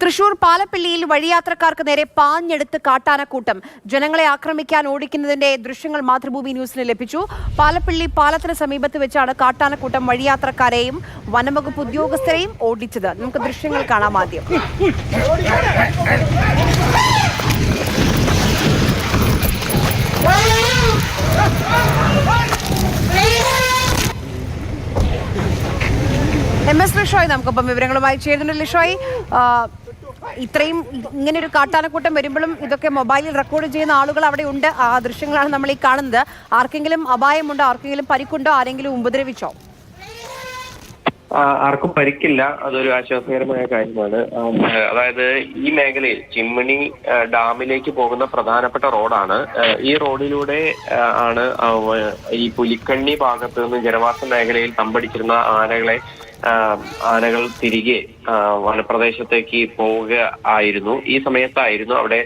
തൃശൂർ പാലപ്പിള്ളിയിൽ വഴിയാത്രക്കാർക്ക് നേരെ പാഞ്ഞെടുത്ത് കാട്ടാനക്കൂട്ടം ജനങ്ങളെ ആക്രമിക്കാൻ ഓടിക്കുന്നതിന്റെ ദൃശ്യങ്ങൾ മാതൃഭൂമി ന്യൂസിന് ലഭിച്ചു. പാലപ്പിള്ളി പാലത്തിന് സമീപത്ത് വെച്ചാണ് കാട്ടാനക്കൂട്ടം വഴിയാത്രക്കാരെയും വനംവകുപ്പ് ഉദ്യോഗസ്ഥരെയും ഓടിച്ചത്. നമുക്ക് ദൃശ്യങ്ങൾ കാണാം. ആദ്യം MS ലിഷോയ് നമുക്കൊപ്പം വിവരങ്ങളുമായി ചേരുന്നുണ്ട്. ലിഷോയ്, ഇത്രയും ഇങ്ങനെ ഒരു കാട്ടാനക്കൂട്ടം വരുമ്പോഴും ഇതൊക്കെ മൊബൈലിൽ റെക്കോർഡ് ചെയ്യുന്ന ആളുകൾ അവിടെ ഉണ്ട്. ആ ദൃശ്യങ്ങളാണ് നമ്മൾ ഈ കാണുന്നത്. ആർക്കെങ്കിലും അപായമുണ്ടോ? ആർക്കെങ്കിലും പരിക്കുണ്ടോ? ആരെങ്കിലും ഉപദ്രവിച്ചോ? ആർക്കും പരിക്കില്ല. അതൊരു ആശ്വാസകരമായ കാര്യമാണ്. അതായത് ഈ മേഖലയിൽ ചിമ്മിണി ഡാമിലേക്ക് പോകുന്ന പ്രധാനപ്പെട്ട റോഡാണ്. ഈ റോഡിലൂടെ ആണ് ഈ പുലിക്കണ്ണി ഭാഗത്ത് നിന്ന് ജനവാസ മേഖലയിൽ തമ്പടിച്ചിരുന്ന ആനകൾ തിരികെ വനപ്രദേശത്തേക്ക് പോവുക ആയിരുന്നു. ഈ സമയത്തായിരുന്നു അവിടെ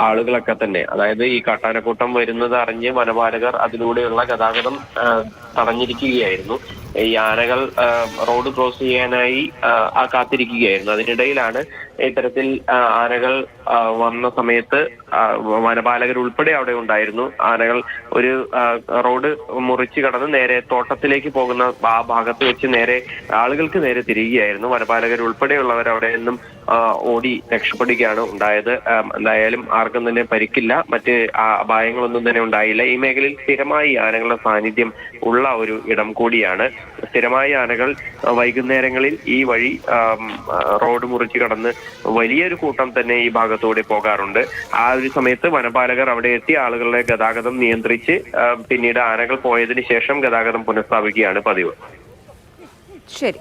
ആളുകളൊക്കെ തന്നെ, അതായത് ഈ കാട്ടാനക്കൂട്ടം വരുന്നത് അറിഞ്ഞ് വനപാലകർ അതിലൂടെയുള്ള ഗതാഗതം തടഞ്ഞിരിക്കുകയായിരുന്നു. ഈ ആനകൾ റോഡ് ക്രോസ് ചെയ്യാനായി കാത്തിരിക്കുകയായിരുന്നു. അതിനിടയിലാണ് ഇത്തരത്തിൽ ആനകൾ വന്ന സമയത്ത് വനപാലകർ ഉൾപ്പെടെ അവിടെ ഉണ്ടായിരുന്നു. ആനകൾ ഒരു റോഡ് മുറിച്ച് കടന്ന് നേരെ തോട്ടത്തിലേക്ക് പോകുന്ന ആ ഭാഗത്ത് വെച്ച് നേരെ ആളുകൾക്ക് നേരെ തിരികുകയായിരുന്നു. വനപാലകർ ഉൾപ്പെടെയുള്ളവർ അവിടെ നിന്നും ഓടി രക്ഷപ്പെടുകയാണ് ഉണ്ടായത്. എന്തായാലും ആർക്കും തന്നെ പരിക്കില്ല, മറ്റ് അപായങ്ങളൊന്നും തന്നെ ഉണ്ടായില്ല. ഈ മേഖലയിൽ സ്ഥിരമായി ആനകളുടെ സാന്നിധ്യം ഉള്ള ഒരു ഇടം കൂടിയാണ്. സ്ഥിരമായി ആനകൾ വൈകുന്നേരങ്ങളിൽ ഈ വഴി റോഡ് മുറിച്ച് കടന്ന് വലിയൊരു കൂട്ടം തന്നെ ഈ ഭാഗത്തൂടെ പോകാറുണ്ട്. ആ ഒരു സമയത്ത് വനപാലകർ അവിടെ എത്തി ആളുകളുടെ ഗതാഗതം നിയന്ത്രിച്ച് പിന്നീട് ആനകൾ പോയതിനു ശേഷം ഗതാഗതം പുനഃസ്ഥാപിക്കുകയാണ് പതിവ്. ശരി.